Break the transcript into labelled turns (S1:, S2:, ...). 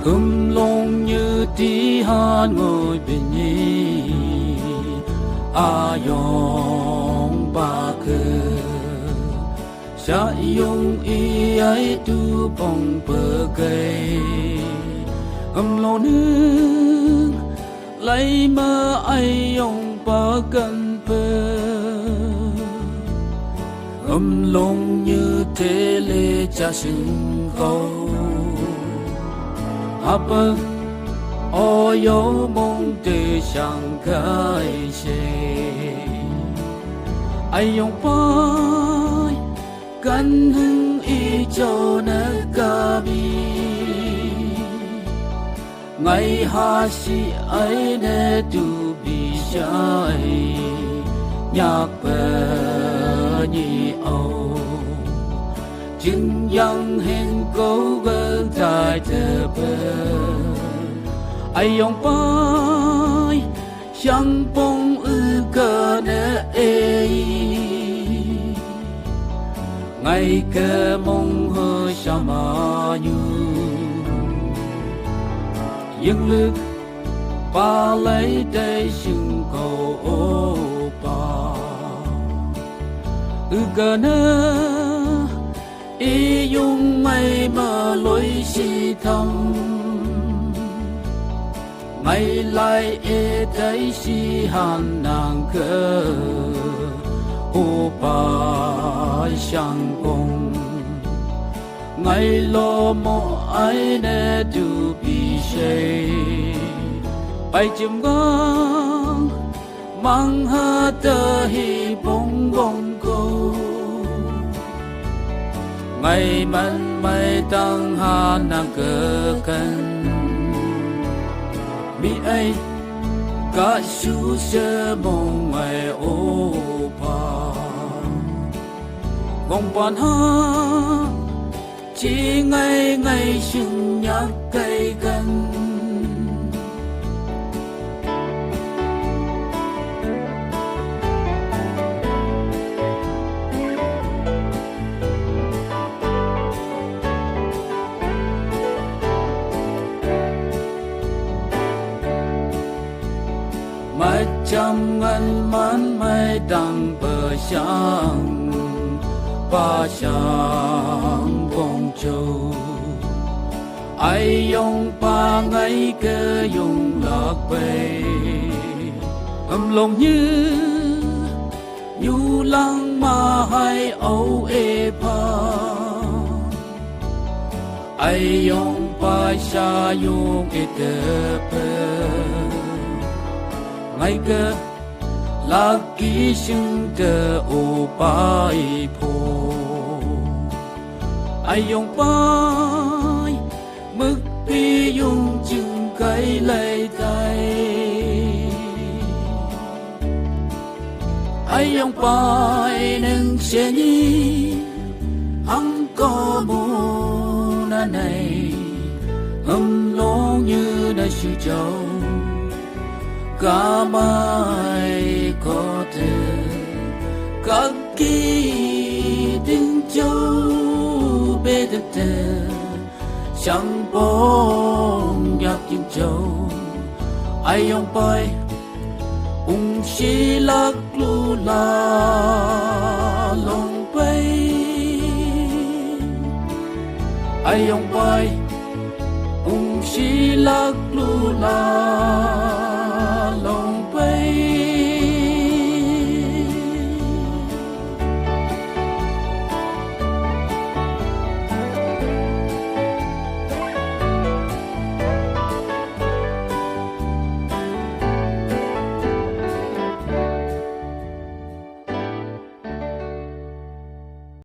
S1: lông như tí han ngồi bên nhì ayong ba cơ sa yung i ai tu bong bờ cây lông nước lấy mơ ai yong ba cần bờ lông như thế lệ cha sừng câu Apa oyo mong te sang kai se Ayong pai kan hưng y cho na gabi Ngày ha si ai ne tu bi sai nhạc bờ nhị âu Chừng yang hen cố gắng tại thờ bờ ai yong pai sang bông ư cơ nè ngày cơ mong hơi sa mà như những lực ba lấy đây sừng cầu ô ba ư cơ nè ý dung mây mà lối si thầm ngày lại ê thấy si hàn nàng cơ ô ba sang bông ngày lo mô ai nè tu bi say bay chim ngang mang ha tơ hi bông bông cô ngày man mai tăng ha nàng cơ cần mi ai cả su sơ mong ngày ô pa vòng bàn ha chỉ ngày ngày sinh nhạc cây gần trăm ngàn man mai đằng bờ sang ba sang bông châu ai yong ba ngày cơ yong lạc bay lòng như nhu lang ma hai âu e pa ai yong ba sa yong e te ngày cơ lagi sing te o pai po ai yong pai mức pi yung chừng cây lay tay ai yong pai nâng xe nhi hăng có mù na này lo như đã siêu châu cả mai có thể các kỳ tình châu bê đất tờ chẳng bóng nhạc những châu ai yong pai si lạc lu la lòng bay ai yong pai si lạc lu la